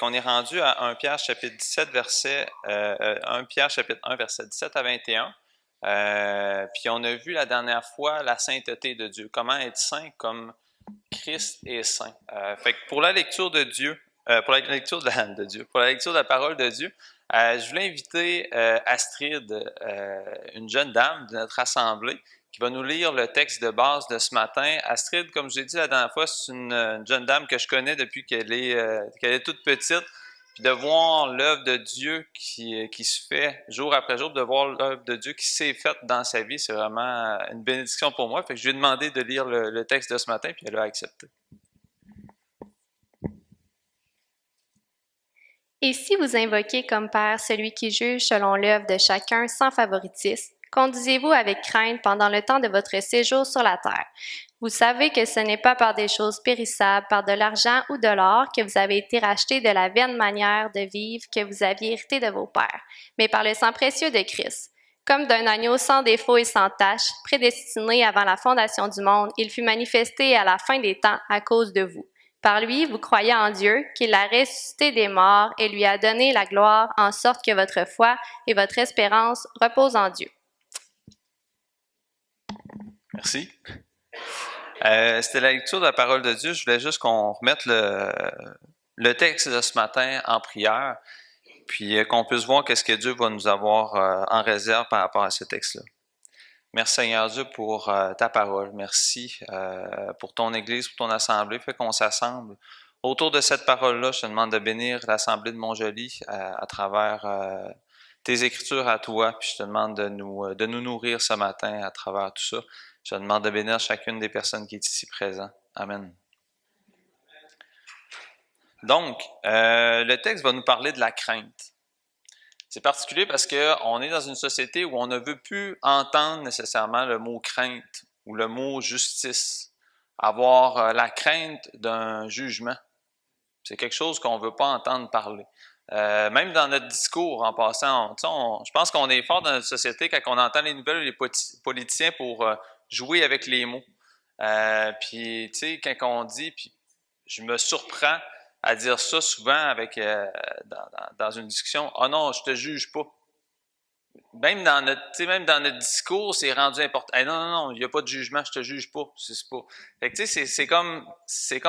qu'on est rendu à 1 Pierre chapitre 17, 1 Pierre chapitre 1, verset 17 à 21. Puis on a vu la dernière fois la sainteté de Dieu, comment être saint comme Christ est saint. Fait que pour la lecture de Dieu, pour la lecture de Dieu, pour la lecture de la parole de Dieu, je voulais inviter Astrid, une jeune dame de notre assemblée, qui va nous lire le texte de base de ce matin. Astrid, comme je l'ai dit la dernière fois, c'est une jeune dame que je connais depuis qu'elle est toute petite. Puis de voir l'œuvre de Dieu qui se fait jour après jour, de voir l'œuvre de Dieu qui s'est faite dans sa vie, c'est vraiment une bénédiction pour moi. Fait que je lui ai demandé de lire le texte de ce matin, puis elle a accepté. Et si vous invoquez comme Père celui qui juge selon l'œuvre de chacun sans favoritisme, conduisez-vous avec crainte pendant le temps de votre séjour sur la terre. Vous savez que ce n'est pas par des choses périssables, par de l'argent ou de l'or, que vous avez été rachetés de la vaine manière de vivre que vous aviez hérité de vos pères, mais par le sang précieux de Christ. Comme d'un agneau sans défaut et sans tache, prédestiné avant la fondation du monde, il fut manifesté à la fin des temps à cause de vous. Par lui, vous croyez en Dieu, qu'il l'a ressuscité des morts et lui a donné la gloire, en sorte que votre foi et votre espérance reposent en Dieu. Merci. C'était la lecture de la parole de Dieu. Je voulais juste qu'on remette le texte de ce matin en prière, puis qu'on puisse voir qu'est-ce que Dieu va nous avoir en réserve par rapport à ce texte-là. Merci Seigneur Dieu pour ta parole. Merci pour ton Église, pour ton assemblée. Fait qu'on s'assemble autour de cette parole-là. Je te demande de bénir l'assemblée de Montjoly à travers tes Écritures à toi. Puis je te demande de nous nourrir ce matin à travers tout ça. Je te demande de bénir chacune des personnes qui est ici présente. Amen. Donc, le texte va nous parler de la crainte. C'est particulier parce qu'on est dans une société où on ne veut plus entendre nécessairement le mot crainte ou le mot justice. Avoir la crainte d'un jugement. C'est quelque chose qu'on ne veut pas entendre parler. Même dans notre discours, en passant, je pense qu'on est fort dans notre société quand on entend les nouvelles, les politiciens pour jouer avec les mots. Puis, tu sais, quand on dit, puis je me surprends à dire ça souvent avec dans une discussion. Oh non, je te juge pas. Même dans notre discours, c'est rendu important. Hey, non, il n'y a pas de jugement, je te juge pas. C'est pas. Fait que tu sais, c'est comme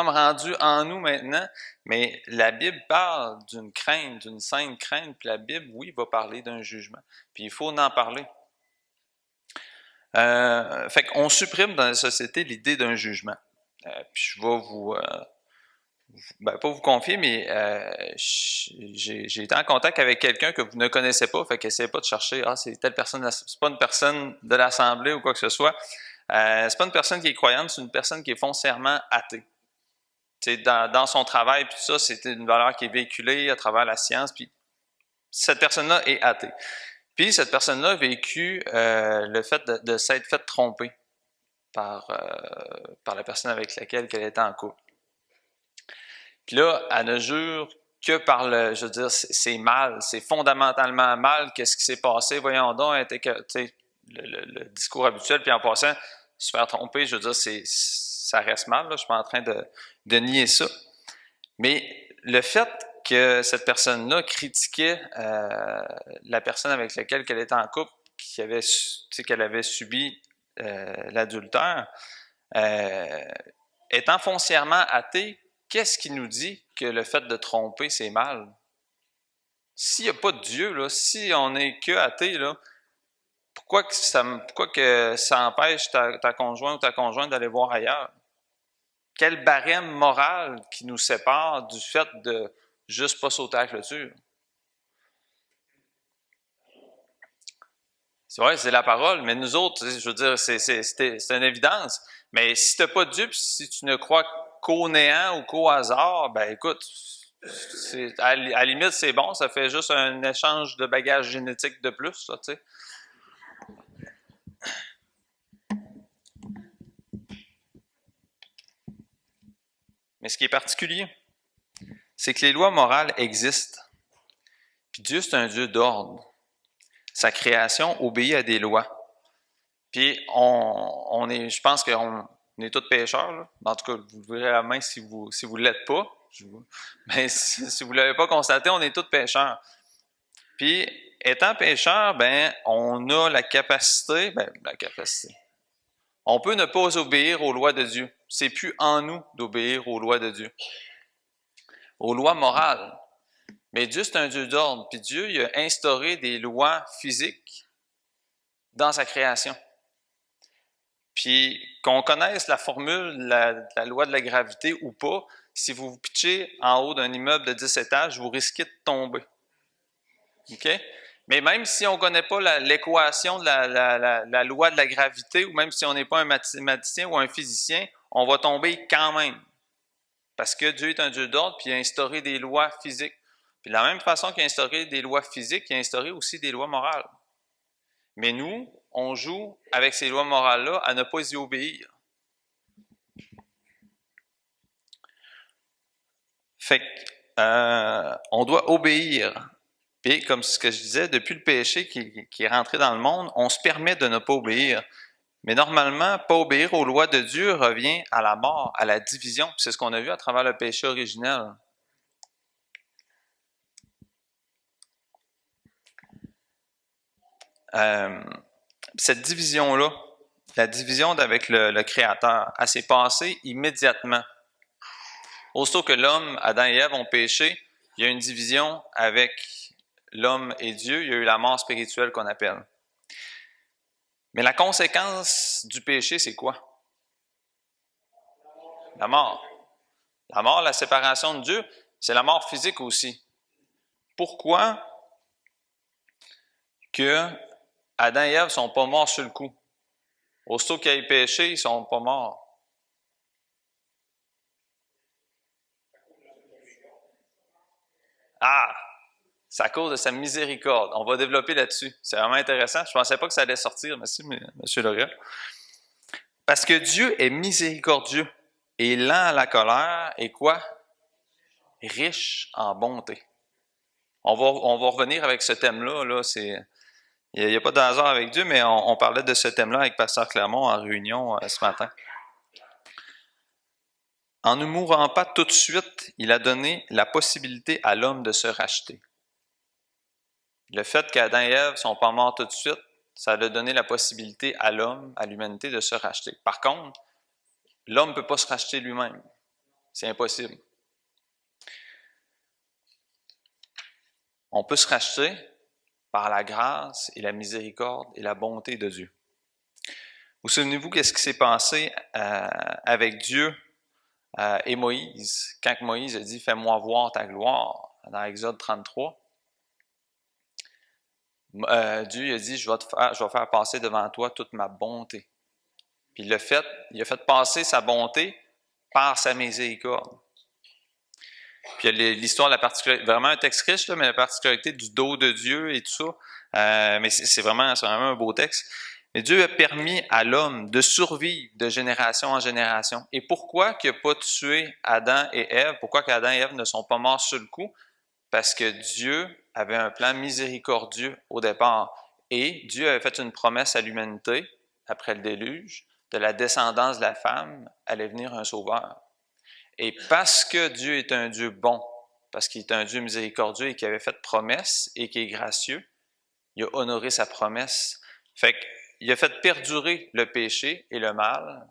rendu en nous maintenant. Mais la Bible parle d'une crainte, d'une sainte crainte. Puis la Bible, oui, va parler d'un jugement. Puis il faut en parler. Fait qu'on supprime dans la société l'idée d'un jugement. Puis je vais pas vous confier, mais j'ai été en contact avec quelqu'un que vous ne connaissez pas, fait qu'essayez pas de chercher, c'est telle personne, c'est pas une personne de l'Assemblée ou quoi que ce soit. C'est pas une personne qui est croyante, c'est une personne qui est foncièrement athée. Dans son travail, puis tout ça, c'est une valeur qui est véhiculée à travers la science, puis cette personne-là est athée. Puis cette personne-là a vécu le fait de s'être fait tromper par la personne avec laquelle elle était en couple. Puis là, elle ne jure que par c'est mal, c'est fondamentalement mal, qu'est-ce qui s'est passé, voyons donc, le discours habituel, puis en passant, se faire tromper, je veux dire, ça reste mal, là, je suis pas en train de nier ça. Mais le fait que cette personne-là critiquait la personne avec laquelle elle était en couple, qu'elle avait subi l'adultère, étant foncièrement athée, qu'est-ce qui nous dit que le fait de tromper, c'est mal? S'il n'y a pas de Dieu, là, si on n'est que athée, là, pourquoi que ça empêche ta conjointe ou ta conjointe d'aller voir ailleurs? Quel barème moral qui nous sépare du fait de juste pas sauter à la clôture? C'est vrai, c'est la parole, mais nous autres, je veux dire, c'est une évidence. Mais si tu n'as pas de Dieu, puis si tu ne crois qu'au néant ou qu'au hasard, ben écoute, à la limite, c'est bon, ça fait juste un échange de bagages génétiques de plus, ça, tu sais. Mais ce qui est particulier, c'est que les lois morales existent. Puis Dieu, c'est un Dieu d'ordre. Sa création obéit à des lois. Puis je pense qu'on est tous pécheurs, là. En tout cas, vous verrez la main si vous l'êtes pas. Mais si vous ne l'avez pas constaté, on est tous pécheurs. Puis, étant pécheurs, ben, on a la capacité. On peut ne pas obéir aux lois de Dieu. C'est plus en nous d'obéir aux lois de Dieu, aux lois morales. Mais Dieu, c'est un Dieu d'ordre. Puis Dieu, il a instauré des lois physiques dans sa création. Puis qu'on connaisse la formule, la loi de la gravité ou pas, si vous vous pitchez en haut d'un immeuble de 10 étages, vous risquez de tomber. OK? Mais même si on ne connaît pas l'équation de la loi de la gravité, ou même si on n'est pas un mathématicien ou un physicien, on va tomber quand même. Parce que Dieu est un Dieu d'ordre, puis il a instauré des lois physiques. Puis de la même façon qu'il a instauré des lois physiques, il a instauré aussi des lois morales. Mais nous, on joue avec ces lois morales-là à ne pas y obéir. Fait on doit obéir. Et comme ce que je disais, depuis le péché qui est rentré dans le monde, on se permet de ne pas obéir. Mais normalement, pas obéir aux lois de Dieu revient à la mort, à la division. C'est ce qu'on a vu à travers le péché originel. Cette division-là, la division avec le Créateur, elle s'est passée immédiatement. Aussitôt que l'homme, Adam et Ève, ont péché, il y a une division avec l'homme et Dieu. Il y a eu la mort spirituelle qu'on appelle. Mais la conséquence du péché, c'est quoi? La mort. La mort, la séparation de Dieu, c'est la mort physique aussi. Pourquoi que Adam et Ève ne sont pas morts sur le coup? Aussitôt qu'ils aient péché, ils ne sont pas morts. Ah! C'est à cause de sa miséricorde. On va développer là-dessus. C'est vraiment intéressant. Je ne pensais pas que ça allait sortir. Merci, M. Laurent. Parce que Dieu est miséricordieux et lent à la colère et quoi? Riche en bonté. On va revenir avec ce thème-là. Là, il n'y a pas de hasard avec Dieu, mais on parlait de ce thème-là avec Pasteur Clermont en réunion ce matin. En ne mourant pas tout de suite, il a donné la possibilité à l'homme de se racheter. Le fait qu'Adam et Ève ne sont pas morts tout de suite, ça a donné la possibilité à l'homme, à l'humanité, de se racheter. Par contre, l'homme ne peut pas se racheter lui-même. C'est impossible. On peut se racheter par la grâce et la miséricorde et la bonté de Dieu. Vous souvenez-vous qu'est-ce qui s'est passé avec Dieu et Moïse, quand Moïse a dit « Fais-moi voir ta gloire » dans Exode 33. Dieu a dit « Je vais faire passer devant toi toute ma bonté ». Puis il a fait passer sa bonté par sa miséricorde. Puis il y a l'histoire, vraiment un texte riche, là, mais la particularité du dos de Dieu et tout ça. Mais c'est vraiment un beau texte. Mais Dieu a permis à l'homme de survivre de génération en génération. Et pourquoi qu'il n'a pas tué Adam et Ève? Pourquoi qu'Adam et Ève ne sont pas morts sur le coup? Parce que Dieu avait un plan miséricordieux au départ. Et Dieu avait fait une promesse à l'humanité, après le déluge, de la descendance de la femme, allait venir un sauveur. Et parce que Dieu est un Dieu bon, parce qu'il est un Dieu miséricordieux et qui avait fait promesse et qui est gracieux, il a honoré sa promesse. Fait qu'il a fait perdurer le péché et le mal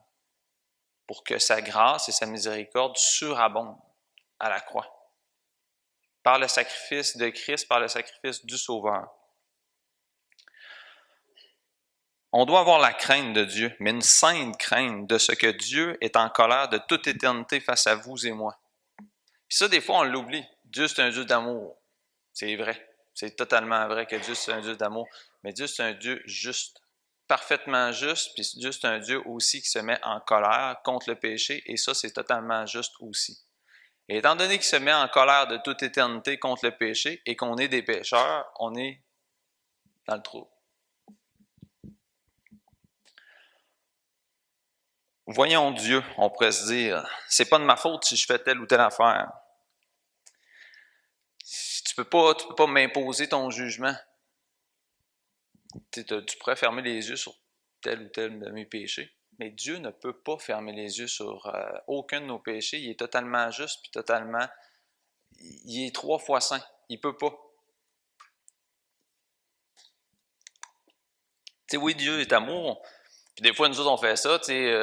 pour que sa grâce et sa miséricorde surabondent à la croix. Par le sacrifice de Christ, par le sacrifice du Sauveur. On doit avoir la crainte de Dieu, mais une sainte crainte de ce que Dieu est en colère de toute éternité face à vous et moi. Puis ça, des fois, on l'oublie. Dieu, c'est un Dieu d'amour. C'est vrai. C'est totalement vrai que Dieu, c'est un Dieu d'amour. Mais Dieu, c'est un Dieu juste. Parfaitement juste. Puis Dieu, c'est un Dieu aussi qui se met en colère contre le péché. Et ça, c'est totalement juste aussi. Et étant donné qu'il se met en colère de toute éternité contre le péché et qu'on est des pécheurs, on est dans le trou. Voyons Dieu, on pourrait se dire, c'est pas de ma faute si je fais telle ou telle affaire. Tu peux pas m'imposer ton jugement. Tu pourrais fermer les yeux sur tel ou tel de mes péchés. mais Dieu ne peut pas fermer les yeux sur aucun de nos péchés. Il est totalement juste, puis totalement... Il est 3 fois saint. Il ne peut pas. Tu sais, oui, Dieu est amour. Puis des fois, nous autres, on fait ça, tu sais,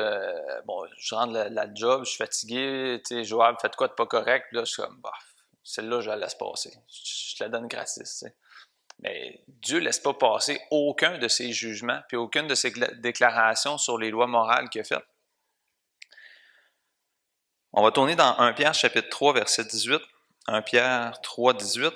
bon, je rentre la job, je suis fatigué, tu sais, Joab, faites quoi de pas correct? Puis là, je suis comme, bah, celle-là, je la laisse passer. Je te la donne gratis, tu sais. Mais Dieu ne laisse pas passer aucun de ses jugements, puis aucune de ses déclarations sur les lois morales qu'il a faites. On va tourner dans 1 Pierre chapitre 3, verset 18. 1 Pierre 3, 18.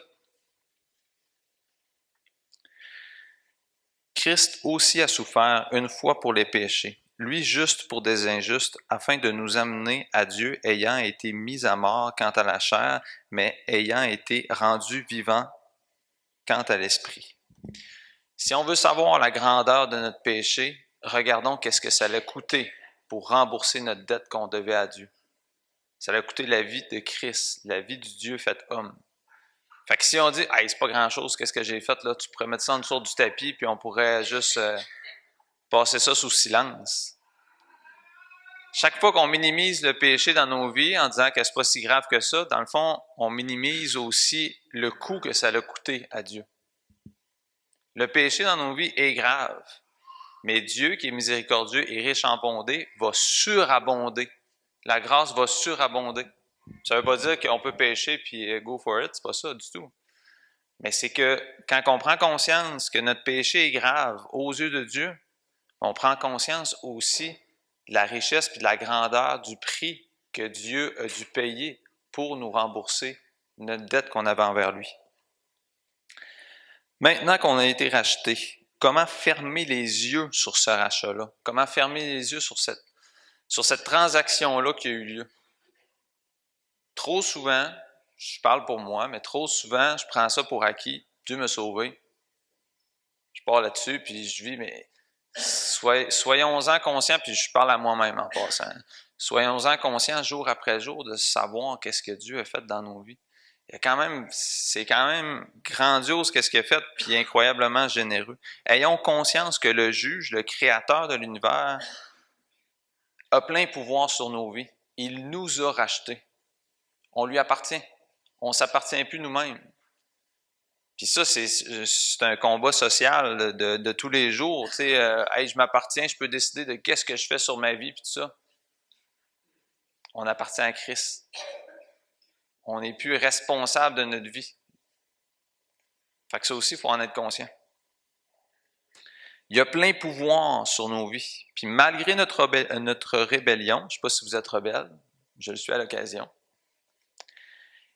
Christ aussi a souffert une fois pour les péchés, lui juste pour des injustes, afin de nous amener à Dieu, ayant été mis à mort quant à la chair, mais ayant été rendu vivant quant à l'esprit. Si on veut savoir la grandeur de notre péché, regardons qu'est-ce que ça l'a coûté pour rembourser notre dette qu'on devait à Dieu. Ça l'a coûté la vie de Christ, la vie du Dieu fait homme. Fait que si on dit, hey, c'est pas grand-chose, qu'est-ce que j'ai fait là, tu pourrais mettre ça en dessous du tapis, puis on pourrait juste passer ça sous silence. Chaque fois qu'on minimise le péché dans nos vies en disant que c'est pas si grave que ça, dans le fond, on minimise aussi le coût que ça l'a coûté à Dieu. Le péché dans nos vies est grave, mais Dieu, qui est miséricordieux et riche en bonté, va surabonder. La grâce va surabonder. Ça ne veut pas dire qu'on peut pécher puis go for it, c'est pas ça du tout. Mais c'est que quand on prend conscience que notre péché est grave aux yeux de Dieu, on prend conscience aussi de la richesse et de la grandeur du prix que Dieu a dû payer pour nous rembourser notre dette qu'on avait envers lui. Maintenant qu'on a été racheté, comment fermer les yeux sur ce rachat-là? Comment fermer les yeux sur cette transaction-là qui a eu lieu? Trop souvent, je parle pour moi, mais trop souvent, je prends ça pour acquis. Dieu m'a sauvé. Je pars là-dessus, puis je vis, mais soyons-en conscients, puis je parle à moi-même en passant. Soyons-en conscients jour après jour de savoir qu'est-ce que Dieu a fait dans nos vies. C'est quand même grandiose qu'est-ce qu'il a fait, puis incroyablement généreux. Ayons conscience que le juge, le créateur de l'univers, a plein pouvoir sur nos vies. Il nous a rachetés. On lui appartient. On ne s'appartient plus nous-mêmes. Puis ça, c'est un combat social de tous les jours. Tu sais, hey, je m'appartiens, je peux décider de qu'est-ce que je fais sur ma vie, puis tout ça. On appartient à Christ. On n'est plus responsable de notre vie. Fait que ça aussi, il faut en être conscient. Il y a plein pouvoir sur nos vies. Puis malgré notre rébellion, je ne sais pas si vous êtes rebelle, je le suis à l'occasion,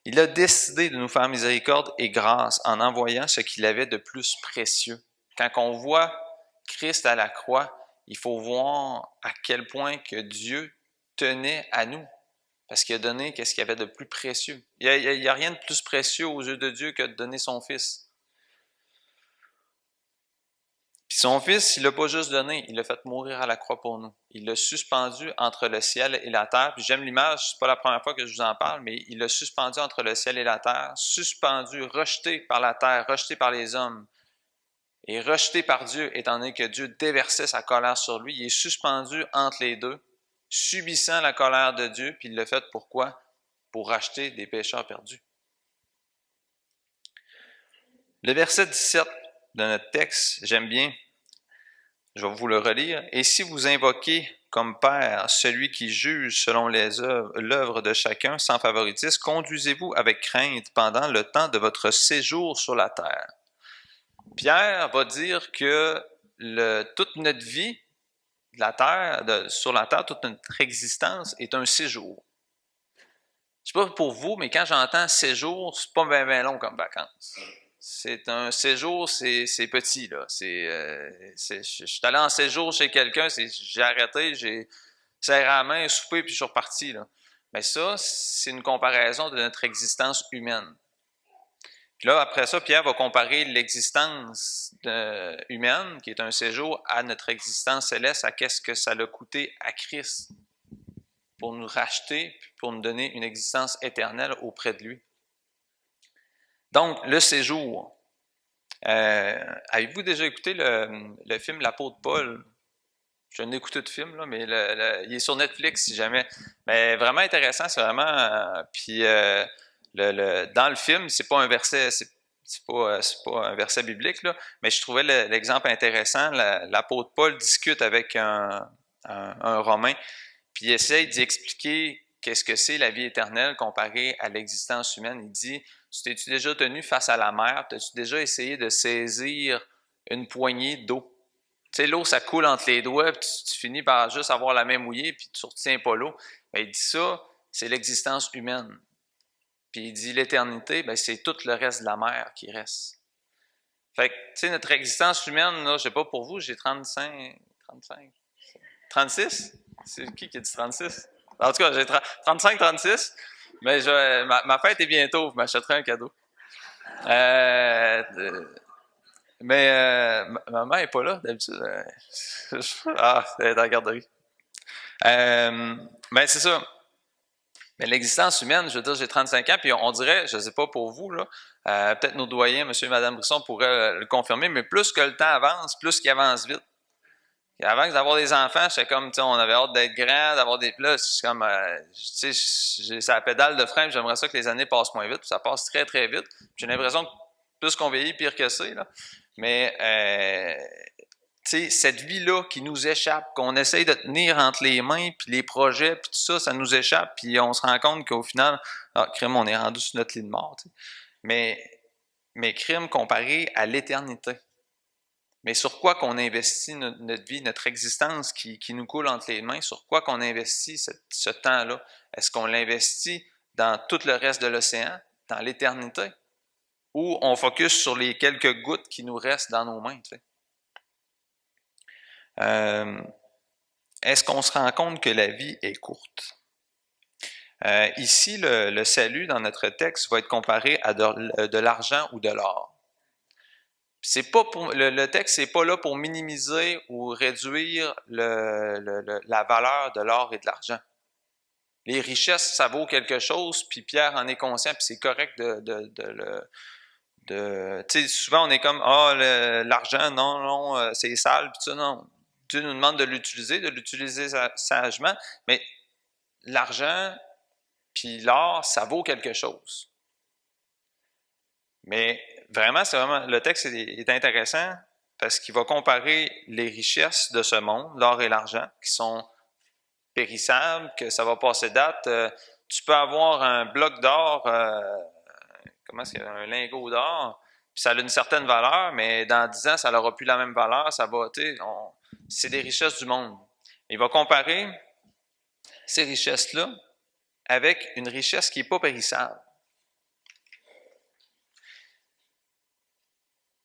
il a décidé de nous faire miséricorde et grâce en envoyant ce qu'il avait de plus précieux. Quand on voit Christ à la croix, il faut voir à quel point que Dieu tenait à nous. Parce qu'il a donné ce qu'il y avait de plus précieux. Il n'y a rien de plus précieux aux yeux de Dieu que de donner son Fils. Puis son Fils, il l'a pas juste donné, il l'a fait mourir à la croix pour nous. Il l'a suspendu entre le ciel et la terre. Puis j'aime l'image, c'est pas la première fois que je vous en parle, mais il l'a suspendu entre le ciel et la terre, suspendu, rejeté par la terre, rejeté par les hommes, et rejeté par Dieu, étant donné que Dieu déversait sa colère sur lui. Il est suspendu entre les deux, subissant la colère de Dieu, puis il l'a fait pourquoi? Pour racheter des pécheurs perdus. Le verset 17 de notre texte, j'aime bien, je vais vous le relire. « Et si vous invoquez comme Père celui qui juge selon l'œuvre de chacun sans favoritisme, conduisez-vous avec crainte pendant le temps de votre séjour sur la terre. » Pierre va dire que toute notre vie sur la terre, toute notre existence est un séjour. Je ne sais pas pour vous, mais quand j'entends séjour, c'est pas bien long comme vacances. C'est un séjour, c'est petit, là. Je suis allé en séjour chez quelqu'un, j'ai arrêté, j'ai serré la main, soupé, puis je suis reparti, là. Mais ça, c'est une comparaison de notre existence humaine. Puis là, après ça, Pierre va comparer l'existence humaine, qui est un séjour, à notre existence céleste, à qu'est-ce que ça l'a coûté à Christ pour nous racheter, puis pour nous donner une existence éternelle auprès de lui. Donc, le séjour. Avez-vous déjà écouté le film L'apôtre Paul? je n'ai écouté de film, là, mais il est sur Netflix si jamais. Mais vraiment intéressant, c'est vraiment. Puis dans le film, c'est pas un verset, c'est pas un verset biblique, là, mais je trouvais l'exemple intéressant. L'apôtre Paul discute avec un Romain, puis il essaye d'y expliquer qu'est-ce que c'est la vie éternelle comparée à l'existence humaine. Il dit, t'es-tu déjà tenu face à la mer? T'as-tu déjà essayé de saisir une poignée d'eau? Tu sais, l'eau, ça coule entre les doigts, puis tu finis par juste avoir la main mouillée, puis tu ne retiens pas l'eau. Ben, il dit ça, c'est l'existence humaine. Puis il dit l'éternité, ben, c'est tout le reste de la mer qui reste. Fait que, tu sais, notre existence humaine, là, je sais pas pour vous, j'ai 35, 36? C'est qui a dit 36? En tout cas, j'ai 35, 36. Mais ma fête est bientôt, vous m'achèterez un cadeau. Mais maman n'est pas là, d'habitude. Elle est dans la garderie. Mais c'est ça. Mais l'existence humaine, je veux dire, j'ai 35 ans, puis on dirait, je ne sais pas pour vous, là, peut-être nos doyens, monsieur et madame Brisson, pourraient le confirmer, mais plus que le temps avance, plus qu'il avance vite. Et avant d'avoir des enfants, j'étais comme, tu sais, on avait hâte d'être grand, d'avoir des plats. C'est comme, tu sais, j'ai la pédale de frein, j'aimerais ça que les années passent moins vite, puis ça passe très, très vite. J'ai l'impression que plus qu'on vieillit, pire que c'est, là. Mais, tu sais, cette vie-là qui nous échappe, qu'on essaye de tenir entre les mains, puis les projets, puis tout ça, ça nous échappe, puis on se rend compte qu'au final, crime, on est rendu sur notre lit de mort, tu sais. Mais crime comparé à l'éternité. Mais sur quoi qu'on investit notre vie, notre existence qui nous coule entre les mains, sur quoi qu'on investit ce temps-là? Est-ce qu'on l'investit dans tout le reste de l'océan, dans l'éternité? Ou on focus sur les quelques gouttes qui nous restent dans nos mains? Tu sais? Est-ce qu'on se rend compte que la vie est courte? Ici, le salut dans notre texte va être comparé à de l'argent ou de l'or. C'est pas pour, le texte n'est pas là pour minimiser ou réduire la valeur de l'or et de l'argent. Les richesses, ça vaut quelque chose, puis Pierre en est conscient, puis c'est correct tu sais, souvent on est comme, l'argent, non, c'est sale, puis ça, non. Dieu nous demande de l'utiliser sagement, mais l'argent puis l'or, ça vaut quelque chose. Mais vraiment, le texte est intéressant parce qu'il va comparer les richesses de ce monde, l'or et l'argent, qui sont périssables, que ça va passer date. Tu peux avoir un bloc d'or, un lingot d'or, puis ça a une certaine valeur, mais dans 10 ans, ça n'aura plus la même valeur. C'est des richesses du monde. Il va comparer ces richesses-là avec une richesse qui n'est pas périssable.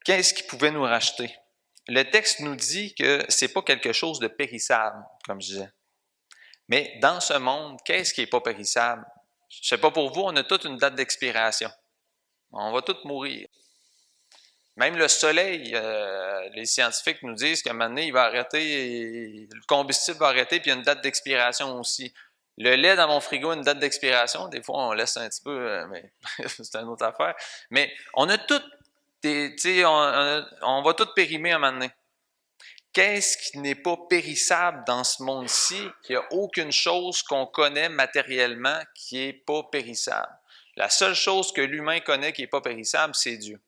Qu'est-ce qui pouvait nous racheter? Le texte nous dit que ce n'est pas quelque chose de périssable, comme je disais. Mais dans ce monde, qu'est-ce qui n'est pas périssable? Je ne sais pas pour vous, on a toute une date d'expiration. On va tous mourir. Même le soleil, les scientifiques nous disent qu'à un moment donné, il va arrêter, le combustible va arrêter, puis il y a une date d'expiration aussi. Le lait dans mon frigo a une date d'expiration. Des fois, on laisse un petit peu, mais c'est une autre affaire. Mais on a toutes on va tout périmer à un moment donné. Qu'est-ce qui n'est pas périssable dans ce monde-ci? Il n'y a aucune chose qu'on connaît matériellement qui n'est pas périssable. La seule chose que l'humain connaît qui n'est pas périssable, c'est Dieu.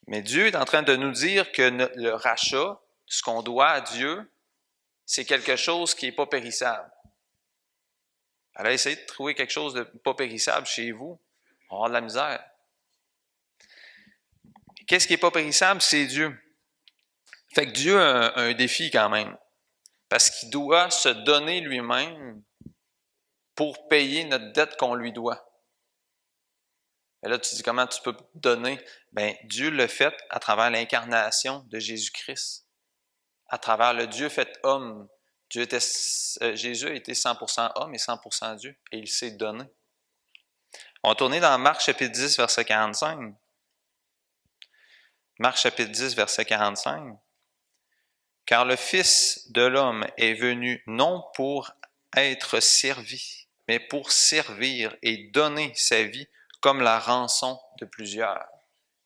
Mais Dieu est en train de nous dire que le rachat, ce qu'on doit à Dieu, c'est quelque chose qui n'est pas périssable. Alors, essayez de trouver quelque chose de pas périssable chez vous. On va avoir de la misère. Qu'est-ce qui n'est pas périssable? C'est Dieu. Fait que Dieu a un défi quand même. Parce qu'il doit se donner lui-même pour payer notre dette qu'on lui doit. Et là, tu dis, comment tu peux donner? Bien, Dieu l'a fait à travers l'incarnation de Jésus-Christ. À travers le Dieu fait homme. Jésus a été 100% homme et 100% Dieu. Et il s'est donné. On va tourner dans Marc chapitre 10, verset 45. Marc chapitre 10, verset 45. Car le Fils de l'homme est venu non pour être servi, mais pour servir et donner sa vie comme la rançon de plusieurs.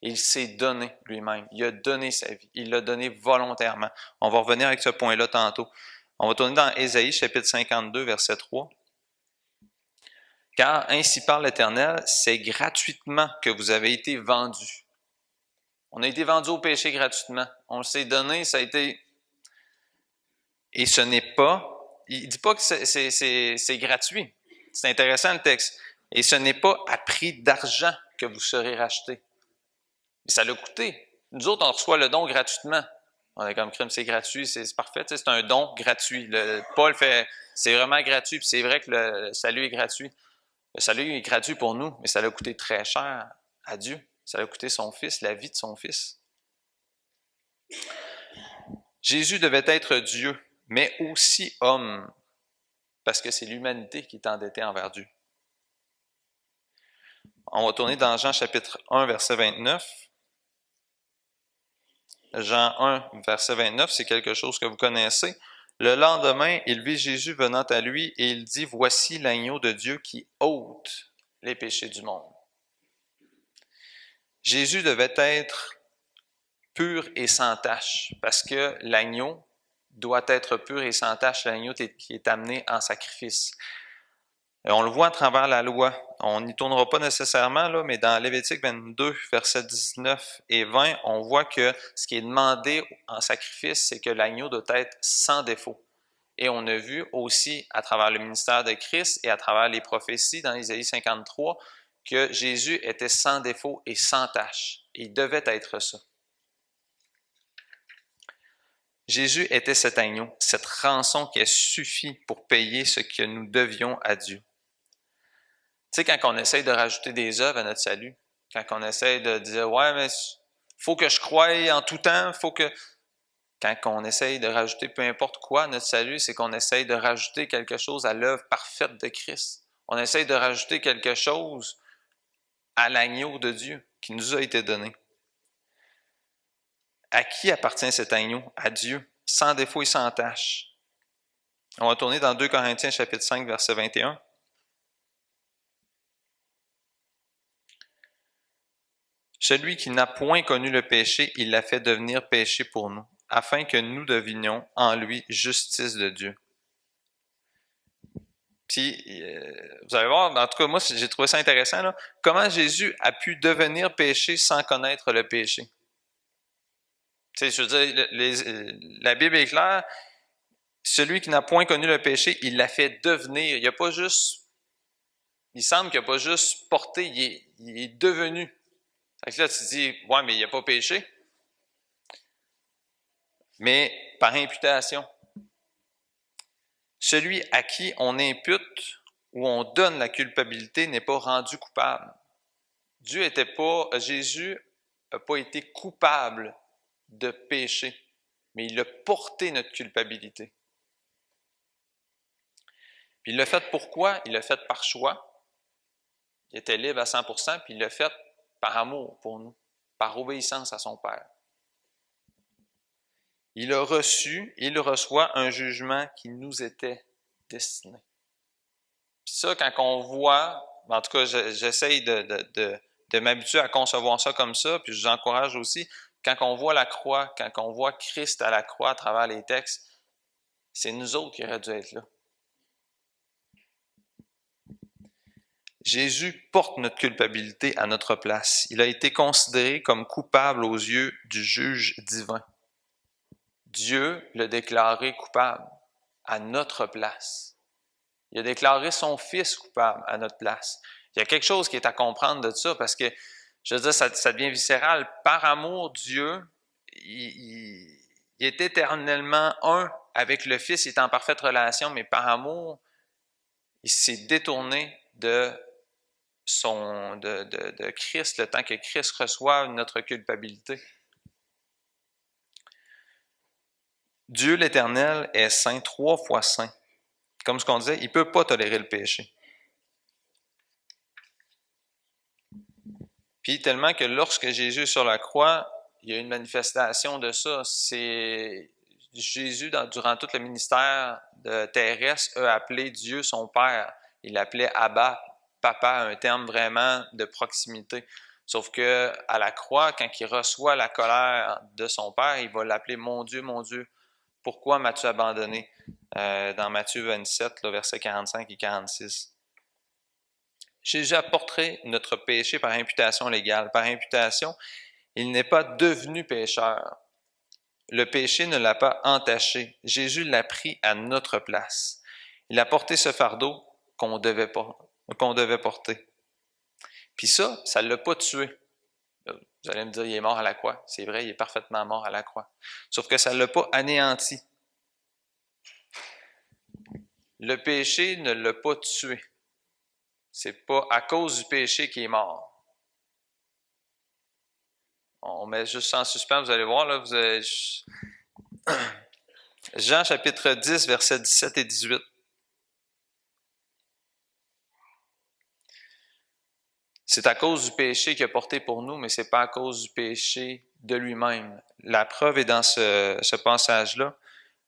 Il s'est donné lui-même. Il a donné sa vie. Il l'a donné volontairement. On va revenir avec ce point-là tantôt. On va tourner dans Ésaïe, chapitre 52, verset 3. Car ainsi parle l'Éternel, c'est gratuitement que vous avez été vendus. On a été vendus au péché gratuitement. On s'est donné, ça a été... Et ce n'est pas... Il ne dit pas que c'est gratuit. C'est intéressant le texte. Et ce n'est pas à prix d'argent que vous serez rachetés. Mais ça l'a coûté. Nous autres, on reçoit le don gratuitement. On est comme crime, c'est gratuit, c'est parfait. C'est un don gratuit. Paul fait, c'est vraiment gratuit. Puis c'est vrai que le salut est gratuit. Le salut est gratuit pour nous, mais ça l'a coûté très cher à Dieu. Ça l'a coûté son Fils, la vie de son Fils. Jésus devait être Dieu, mais aussi homme, parce que c'est l'humanité qui est endettée envers Dieu. On va tourner dans Jean chapitre 1, verset 29. Jean 1, verset 29, c'est quelque chose que vous connaissez. Le lendemain, il vit Jésus venant à lui et il dit, « Voici l'agneau de Dieu qui ôte les péchés du monde. » Jésus devait être pur et sans tache, parce que l'agneau doit être pur et sans tache, l'agneau qui est amené en sacrifice. Et on le voit à travers la loi. On n'y tournera pas nécessairement, là, mais dans Lévitique 22, versets 19 et 20, on voit que ce qui est demandé en sacrifice, c'est que l'agneau doit être sans défaut. Et on a vu aussi, à travers le ministère de Christ et à travers les prophéties dans Ésaïe 53, que Jésus était sans défaut et sans tache. Il devait être ça. Jésus était cet agneau, cette rançon qui a suffi pour payer ce que nous devions à Dieu. Tu sais, quand on essaye de rajouter des œuvres à notre salut, quand on essaye de dire « Ouais, mais faut que je croie en tout temps, faut que... » Quand on essaye de rajouter peu importe quoi à notre salut, c'est qu'on essaye de rajouter quelque chose à l'œuvre parfaite de Christ. On essaye de rajouter quelque chose à l'agneau de Dieu qui nous a été donné. À qui appartient cet agneau? À Dieu, sans défaut et sans tache. On va tourner dans 2 Corinthiens chapitre 5, verset 21. Celui qui n'a point connu le péché, il l'a fait devenir péché pour nous, afin que nous devinions en lui justice de Dieu. Puis, vous allez voir, en tout cas, moi, j'ai trouvé ça intéressant, là, comment Jésus a pu devenir péché sans connaître le péché. Tu sais, je veux dire, la Bible est claire, celui qui n'a point connu le péché, il l'a fait devenir. Il n'y a pas juste, il semble qu'il n'a pas juste porté, il est devenu. Fait que là, tu te dis, ouais, mais il n'y a pas péché. Mais par imputation. Celui à qui on impute ou on donne la culpabilité n'est pas rendu coupable. Jésus n'a pas été coupable de péché, mais il a porté notre culpabilité. Puis il l'a fait pourquoi? Il l'a fait par choix. Il était libre à 100%, puis il l'a fait par amour pour nous, par obéissance à son Père. Il reçoit un jugement qui nous était destiné. Puis ça, quand on voit, en tout cas, j'essaye de m'habituer à concevoir ça comme ça, puis je vous encourage aussi, quand on voit la croix, quand on voit Christ à la croix à travers les textes, c'est nous autres qui aurions dû être là. Jésus porte notre culpabilité à notre place. Il a été considéré comme coupable aux yeux du juge divin. Dieu l'a déclaré coupable à notre place. Il a déclaré son Fils coupable à notre place. Il y a quelque chose qui est à comprendre de ça parce que, je veux dire, ça devient viscéral. Par amour, Dieu, il est éternellement un avec le Fils. Il est en parfaite relation, mais par amour, il s'est détourné de Christ, le temps que Christ reçoive notre culpabilité. Dieu l'Éternel est saint, 3 fois saint. Comme ce qu'on disait, il ne peut pas tolérer le péché. Puis tellement que lorsque Jésus est sur la croix, il y a une manifestation de ça. C'est Jésus, durant tout le ministère terrestre, a appelé Dieu son Père. Il l'appelait Abba, Papa, un terme vraiment de proximité. Sauf que à la croix, quand il reçoit la colère de son Père, il va l'appeler mon Dieu, pourquoi m'as-tu abandonné? Dans Matthieu 27, là, versets 45 et 46. Jésus apporterait notre péché par imputation légale. Par imputation, il n'est pas devenu pécheur. Le péché ne l'a pas entaché. Jésus l'a pris à notre place. Il a porté ce fardeau qu'on devait porter. Puis ça ne l'a pas tué. Vous allez me dire, il est mort à la croix. C'est vrai, il est parfaitement mort à la croix. Sauf que ça ne l'a pas anéanti. Le péché ne l'a pas tué. C'est pas à cause du péché qu'il est mort. On met juste ça en suspens, vous allez voir, là, Jean chapitre 10, versets 17 et 18. C'est à cause du péché qu'il a porté pour nous, mais c'est pas à cause du péché de lui-même. La preuve est dans ce passage-là.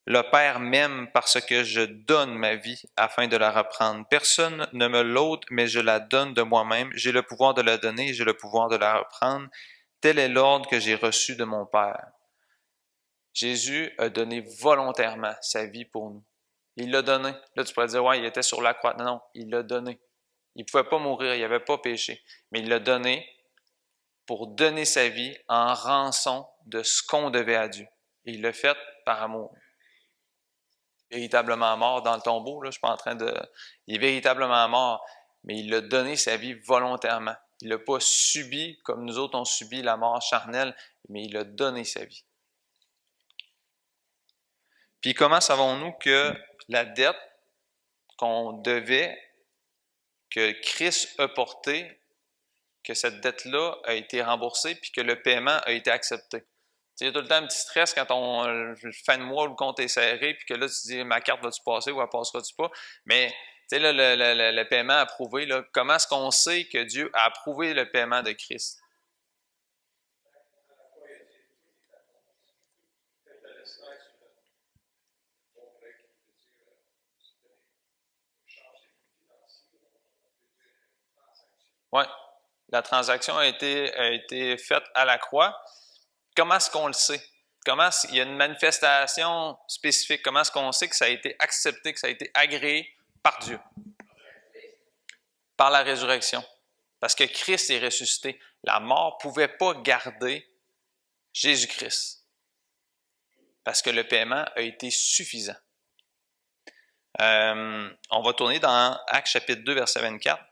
Le Père m'aime parce que je donne ma vie afin de la reprendre. Personne ne me l'ôte, mais je la donne de moi-même. J'ai le pouvoir de la donner et j'ai le pouvoir de la reprendre. Tel est l'ordre que j'ai reçu de mon Père. Jésus a donné volontairement sa vie pour nous. Il l'a donné. Là, tu pourrais dire, ouais, il était sur la croix. Non, il l'a donné. Il ne pouvait pas mourir, il n'avait pas péché. Mais il l'a donné pour donner sa vie en rançon de ce qu'on devait à Dieu. Et il l'a fait par amour. Véritablement mort dans le tombeau, là, je suis pas en train de... Il est véritablement mort, mais il a donné sa vie volontairement. Il l'a pas subi comme nous autres on subi la mort charnelle, mais il a donné sa vie. Puis comment savons-nous que la dette qu'on devait, que Christ a portée, que cette dette-là a été remboursée, puis que le paiement a été accepté? Il y a tout le temps un petit stress quand fin de mois, le compte est serré, puis que là, tu te dis, ma carte va-tu passer ou elle passera-tu pas? Mais, tu sais, là, le paiement approuvé, là, comment est-ce qu'on sait que Dieu a approuvé le paiement de Christ? Oui, la transaction a été faite à la croix. Comment est-ce qu'on le sait? Il y a une manifestation spécifique? Comment est-ce qu'on sait que ça a été accepté, que ça a été agréé par Dieu? Par la résurrection. Parce que Christ est ressuscité. La mort ne pouvait pas garder Jésus-Christ. Parce que le paiement a été suffisant. On va tourner dans Actes chapitre 2, verset 24.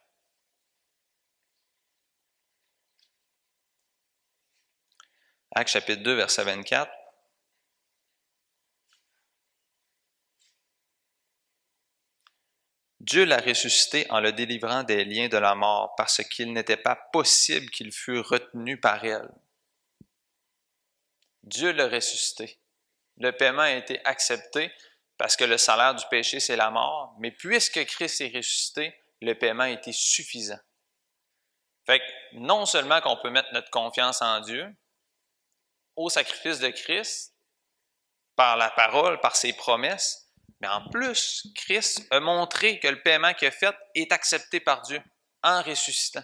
Actes chapitre 2, verset 24. Dieu l'a ressuscité en le délivrant des liens de la mort parce qu'il n'était pas possible qu'il fût retenu par elle. Dieu l'a ressuscité. Le paiement a été accepté parce que le salaire du péché, c'est la mort. Mais puisque Christ est ressuscité, le paiement a été suffisant. Fait que non seulement qu'on peut mettre notre confiance en Dieu, au sacrifice de Christ, par la parole, par ses promesses, mais en plus, Christ a montré que le paiement qu'il a fait est accepté par Dieu en ressuscitant.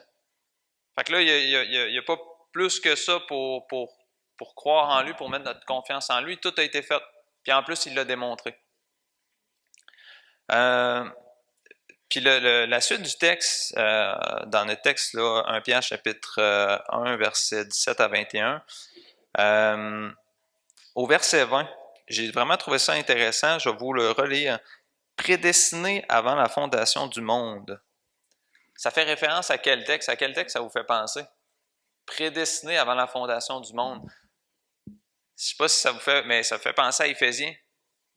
Fait que là, il n'y a pas plus que ça pour croire en lui, pour mettre notre confiance en lui. Tout a été fait. Puis en plus, il l'a démontré. Puis la suite du texte, dans le texte, là, 1 Pierre chapitre 1, versets 17 à 21, au verset 20, j'ai vraiment trouvé ça intéressant, je vais vous le relire. Prédestiné avant la fondation du monde. Ça fait référence à quel texte? À quel texte ça vous fait penser? Prédestiné avant la fondation du monde. Je ne sais pas si ça vous fait, mais ça fait penser à Éphésiens,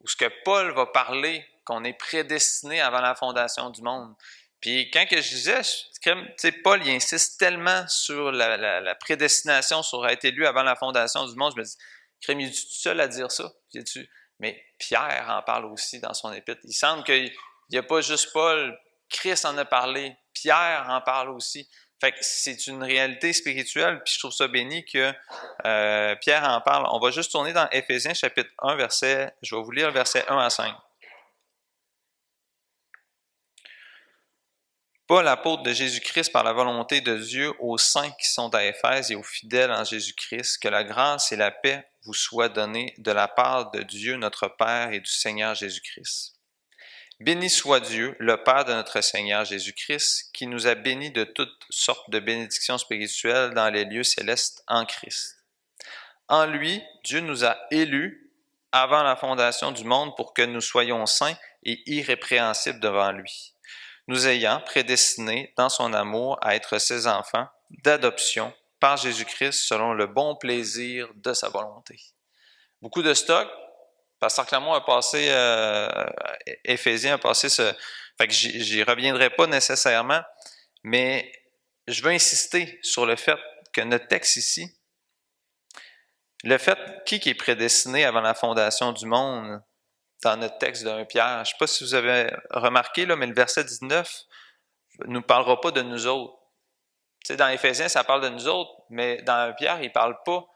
où ce que Paul va parler qu'on est prédestiné avant la fondation du monde. Puis quand que je disais, tu sais, Paul, il insiste tellement sur la prédestination, sur être élu avant la fondation du monde, je me dis, crème, il est tout seul à dire ça? Mais Pierre en parle aussi dans son épître. Il semble qu'il n'y a pas juste Paul, Christ en a parlé, Pierre en parle aussi. Fait que c'est une réalité spirituelle, puis je trouve ça béni que Pierre en parle. On va juste tourner dans Éphésiens chapitre 1, je vais vous lire le verset 1 à 5. Paul, apôtre de Jésus-Christ par la volonté de Dieu, aux saints qui sont à Éphèse et aux fidèles en Jésus-Christ, que la grâce et la paix vous soient données de la part de Dieu notre Père et du Seigneur Jésus-Christ. Béni soit Dieu, le Père de notre Seigneur Jésus-Christ, qui nous a bénis de toutes sortes de bénédictions spirituelles dans les lieux célestes en Christ. En lui, Dieu nous a élus avant la fondation du monde pour que nous soyons saints et irrépréhensibles devant lui, nous ayant prédestinés dans son amour à être ses enfants d'adoption par Jésus-Christ selon le bon plaisir de sa volonté. Beaucoup de stock. Pasteur Clermont a passé, Éphésiens a passé ce... Fait que j'y reviendrai pas nécessairement, mais je veux insister sur le fait que notre texte ici, le fait qui est prédestiné avant la fondation du monde, dans notre texte de 1 Pierre, je ne sais pas si vous avez remarqué, là, mais le verset 19 ne nous parlera pas de nous autres. Tu sais, dans Éphésiens, ça parle de nous autres, mais dans 1 Pierre, il ne parle pas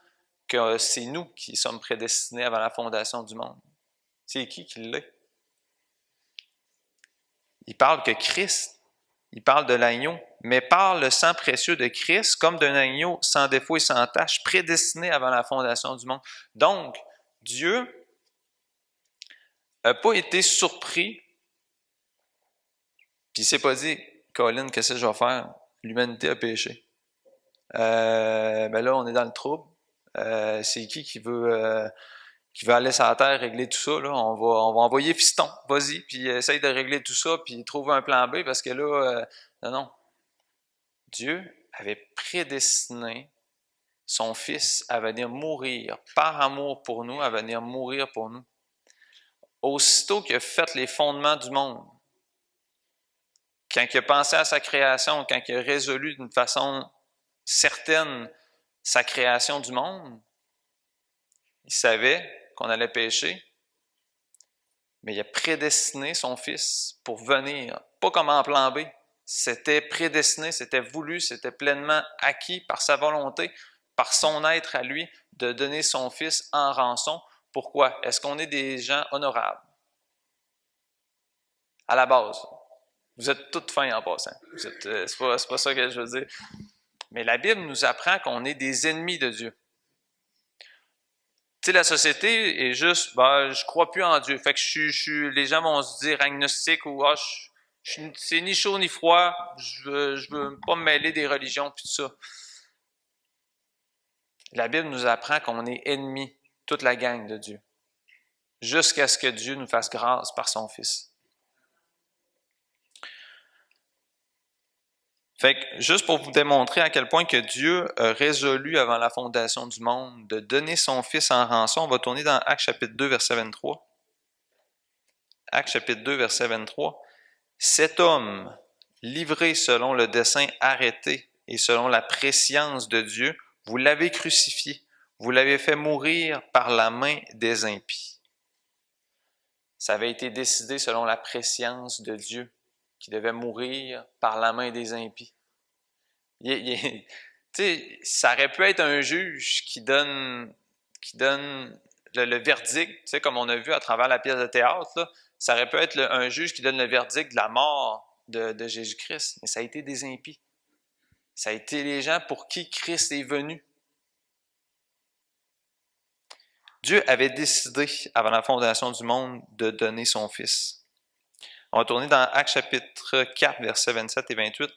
que c'est nous qui sommes prédestinés avant la fondation du monde. C'est qui l'est? Il parle que Christ, il parle de l'agneau, mais par le sang précieux de Christ, comme d'un agneau sans défaut et sans tache, prédestiné avant la fondation du monde. Donc, Dieu n'a pas été surpris, puis il ne s'est pas dit, Colin, qu'est-ce que je vais faire? L'humanité a péché. Ben là, on est dans le trouble. C'est qui veut aller sur la terre régler tout ça? Là? On va envoyer Fiston, vas-y, puis essaye de régler tout ça, puis trouve un plan B, parce que là, non. Dieu avait prédestiné son Fils à venir mourir par amour pour nous, à venir mourir pour nous. Aussitôt qu'il a fait les fondements du monde, quand il a pensé à sa création, quand il a résolu d'une façon certaine sa création du monde, il savait qu'on allait pécher, mais il a prédestiné son Fils pour venir, pas comme en plan B. C'était prédestiné, c'était voulu, c'était pleinement acquis par sa volonté, par son être à lui, de donner son Fils en rançon. Pourquoi? Est-ce qu'on est des gens honorables? À la base. Vous êtes toutes fins en passant. C'est pas ça que je veux dire. Mais la Bible nous apprend qu'on est des ennemis de Dieu. Tu sais, la société est juste, je crois plus en Dieu. Fait que les gens vont se dire agnostique ou c'est ni chaud ni froid. Je veux pas me mêler des religions puis tout ça. La Bible nous apprend qu'on est ennemis, toute la gang de Dieu, jusqu'à ce que Dieu nous fasse grâce par son Fils. Fait que, juste pour vous démontrer à quel point que Dieu a résolu avant la fondation du monde de donner son Fils en rançon, on va tourner dans Actes chapitre 2, verset 23. Actes chapitre 2, verset 23. Cet homme, livré selon le dessein arrêté et selon la prescience de Dieu, vous l'avez crucifié, vous l'avez fait mourir par la main des impies. Ça avait été décidé selon la prescience de Dieu, qui devait mourir par la main des impies. Ça aurait pu être un juge qui donne le verdict, comme on a vu à travers la pièce de théâtre, là, ça aurait pu être un juge qui donne le verdict de la mort de Jésus-Christ, mais ça a été des impies. Ça a été les gens pour qui Christ est venu. Dieu avait décidé, avant la fondation du monde, de donner son Fils. On va tourner dans Actes chapitre 4, versets 27 et 28.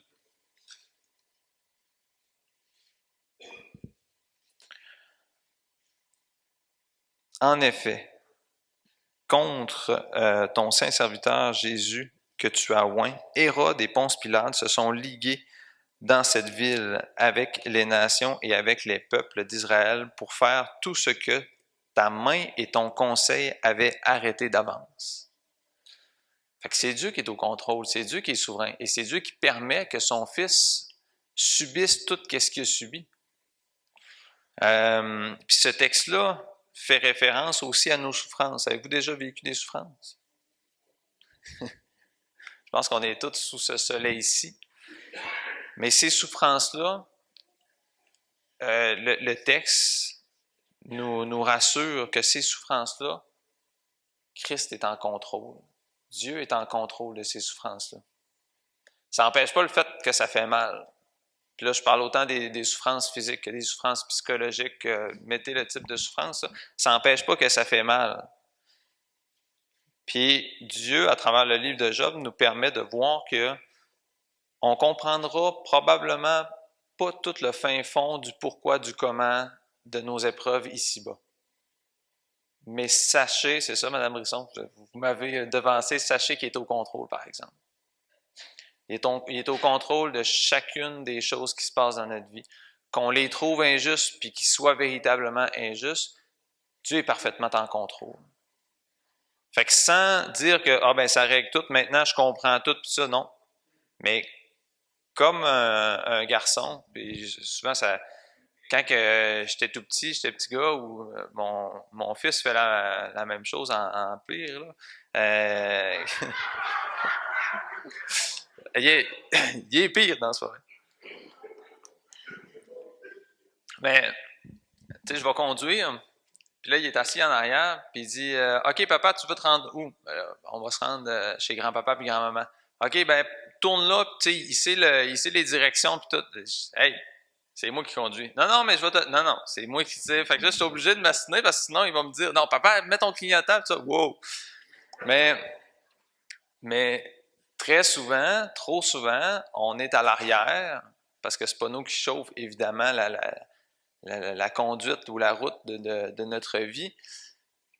En effet, contre ton saint serviteur Jésus que tu as oint, Hérode et Ponce Pilate se sont ligués dans cette ville avec les nations et avec les peuples d'Israël pour faire tout ce que ta main et ton conseil avaient arrêté d'avance. Fait que c'est Dieu qui est au contrôle, c'est Dieu qui est souverain, et c'est Dieu qui permet que son Fils subisse tout ce qu'il a subi. Puis ce texte-là fait référence aussi à nos souffrances. Avez-vous déjà vécu des souffrances? Je pense qu'on est tous sous ce soleil-ci. Mais ces souffrances-là, le texte nous rassure que ces souffrances-là, Christ est en contrôle. Dieu est en contrôle de ces souffrances-là. Ça n'empêche pas le fait que ça fait mal. Puis là, je parle autant des souffrances physiques que des souffrances psychologiques. Mettez le type de souffrance, ça n'empêche pas que ça fait mal. Puis Dieu, à travers le livre de Job, nous permet de voir que on comprendra probablement pas tout le fin fond du pourquoi, du comment de nos épreuves ici-bas. Mais sachez, c'est ça, Mme Brisson, vous m'avez devancé, sachez qu'il est au contrôle, par exemple. Il est au contrôle de chacune des choses qui se passent dans notre vie. Qu'on les trouve injustes, puis qu'ils soient véritablement injustes, Dieu est parfaitement en contrôle. Fait que sans dire que ça règle tout, maintenant je comprends tout, puis ça, non. Mais comme un garçon, puis souvent quand j'étais tout petit, j'étais petit gars, ou mon fils fait la même chose en pire, là. Il est pire dans ce soirée. Mais, tu sais, je vais conduire, puis là, il est assis en arrière, puis il dit OK, papa, tu veux te rendre où? On va se rendre chez grand-papa puis grand-maman. OK, tourne là, tu sais, il sait les directions, puis tout. Hey, c'est moi qui conduis. Non, mais je vais te. Non, c'est moi qui sais. Fait que là, je suis obligé de m'assiner parce que sinon, il va me dire non, papa, mets ton clignotant, ça. Wow! Mais très souvent, trop souvent, on est à l'arrière parce que c'est pas nous qui chauffons, évidemment, la conduite ou la route de notre vie.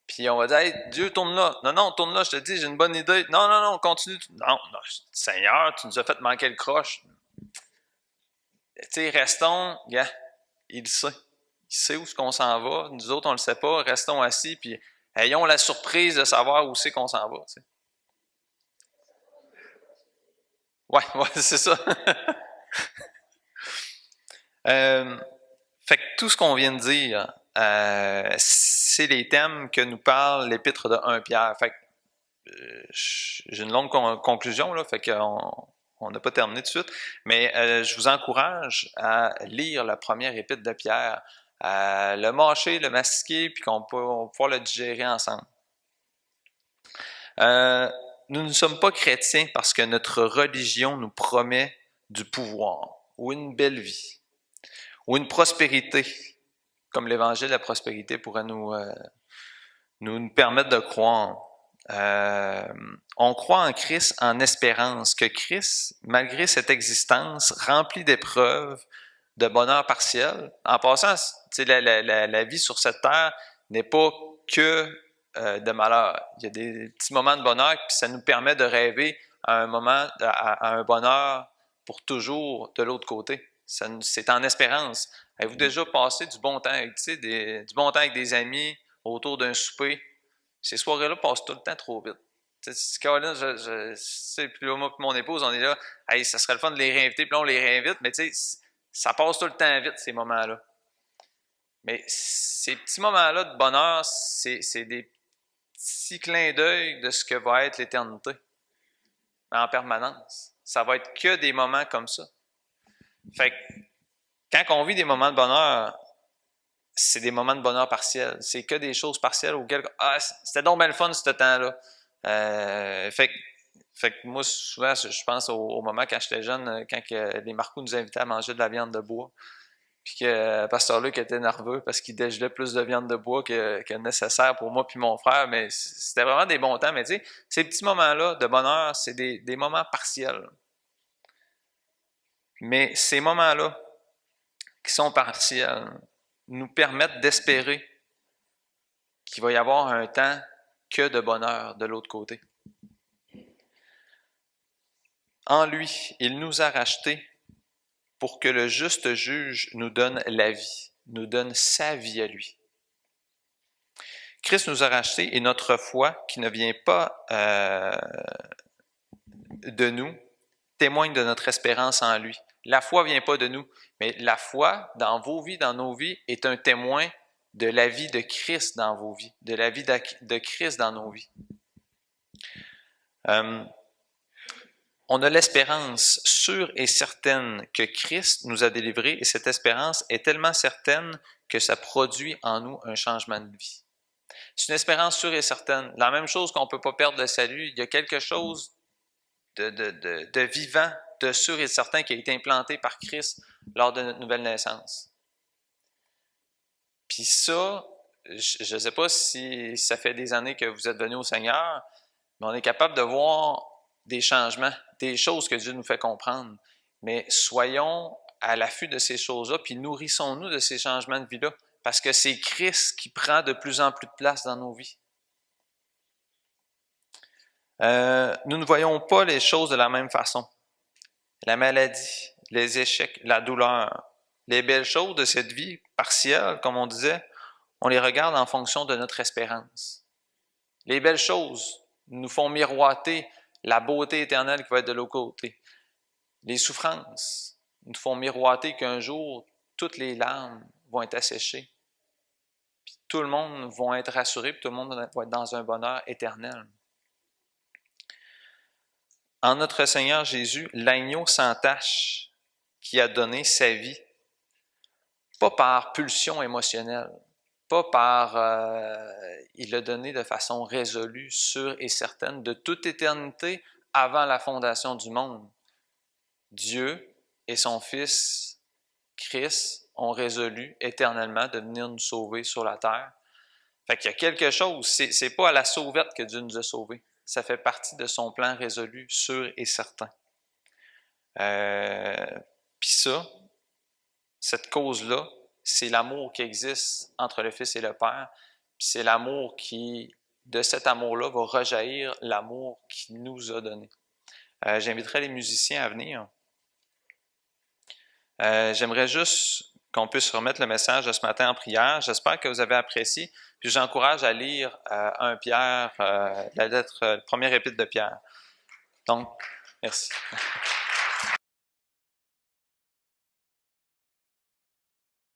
Puis on va dire hey, Dieu, tourne là. Non, tourne là, je te dis, j'ai une bonne idée. Non, continue. Non, Seigneur, tu nous as fait manquer le croche. Tu sais, restons, il sait. Il sait où est-ce qu'on s'en va. Nous autres, on le sait pas. Restons assis, puis ayons la surprise de savoir où c'est qu'on s'en va. Tu sais. Ouais, c'est ça. Fait que tout ce qu'on vient de dire, c'est les thèmes que nous parle l'épître de 1 Pierre. Fait que j'ai une longue conclusion, là, fait qu'on n'a pas terminé tout de suite, mais je vous encourage à lire la première épître de Pierre, à le mâcher, le mastiquer, puis on va pouvoir le digérer ensemble. Nous ne sommes pas chrétiens parce que notre religion nous promet du pouvoir, ou une belle vie, ou une prospérité, comme l'Évangile de la prospérité pourrait nous permettre de croire. On croit en Christ en espérance que Christ, malgré cette existence remplie d'épreuves, de bonheur partiel, en passant, la vie sur cette terre n'est pas que de malheur. Il y a des petits moments de bonheur, puis ça nous permet de rêver à un bonheur pour toujours de l'autre côté. C'est en espérance. Avez-vous déjà passé du bon temps, du bon temps avec des amis autour d'un souper? Ces soirées-là passent tout le temps trop vite. Caroline, puis là, moi et mon épouse, on est là, hey, ça serait le fun de les réinviter, puis là, on les réinvite, mais tu sais, ça passe tout le temps vite, ces moments-là. Mais ces petits moments-là de bonheur, c'est des petits clins d'œil de ce que va être l'éternité en permanence. Ça va être que des moments comme ça. Fait que, quand on vit des moments de bonheur, c'est des moments de bonheur partiel. C'est que des choses partielles auxquelles c'était donc bien le fun ce temps-là. Fait que moi, souvent, je pense au moment quand j'étais jeune, quand les Marcous nous invitaient à manger de la viande de bois. Puis que Pasteur Luc était nerveux parce qu'il dégelait plus de viande de bois que nécessaire pour moi puis mon frère. Mais c'était vraiment des bons temps. Mais tu sais, ces petits moments-là de bonheur, c'est des moments partiels. Mais ces moments-là, qui sont partiels, nous permettent d'espérer qu'il va y avoir un temps que de bonheur de l'autre côté. En lui, il nous a rachetés pour que le juste juge nous donne la vie, nous donne sa vie à lui. Christ nous a rachetés et notre foi, qui ne vient pas de nous, témoigne de notre espérance en lui. La foi ne vient pas de nous, mais la foi dans vos vies, dans nos vies, est un témoin de la vie de Christ dans vos vies, de la vie de Christ dans nos vies. On a l'espérance sûre et certaine que Christ nous a délivrés, et cette espérance est tellement certaine que ça produit en nous un changement de vie. C'est une espérance sûre et certaine. La même chose qu'on ne peut pas perdre le salut, il y a quelque chose de vivant de sûr et certain qui a été implanté par Christ lors de notre nouvelle naissance. Puis ça, je ne sais pas si ça fait des années que vous êtes venus au Seigneur, mais on est capable de voir des changements, des choses que Dieu nous fait comprendre. Mais soyons à l'affût de ces choses-là, puis nourrissons-nous de ces changements de vie-là, parce que c'est Christ qui prend de plus en plus de place dans nos vies. Nous ne voyons pas les choses de la même façon. La maladie, les échecs, la douleur, les belles choses de cette vie partielle, comme on disait, on les regarde en fonction de notre espérance. Les belles choses nous font miroiter la beauté éternelle qui va être de l'autre côté. Les souffrances nous font miroiter qu'un jour, toutes les larmes vont être asséchées. Puis tout le monde va être rassuré, puis tout le monde va être dans un bonheur éternel. En notre Seigneur Jésus, l'agneau sans tache qui a donné sa vie, pas par pulsion émotionnelle, pas par il l'a donné de façon résolue, sûre et certaine, de toute éternité avant la fondation du monde. Dieu et son Fils Christ ont résolu éternellement de venir nous sauver sur la terre. Fait qu'il y a quelque chose, c'est pas à la sauvette que Dieu nous a sauvés. Ça fait partie de son plan résolu, sûr et certain. Puis ça, cette cause-là, c'est l'amour qui existe entre le Fils et le Père. Puis c'est l'amour qui, de cet amour-là, va rejaillir l'amour qu'il nous a donné. J'inviterai les musiciens à venir. J'aimerais juste qu'on puisse remettre le message de ce matin en prière. J'espère que vous avez apprécié. Puis j'encourage à lire 1 Pierre, la première épître de Pierre. Donc, merci.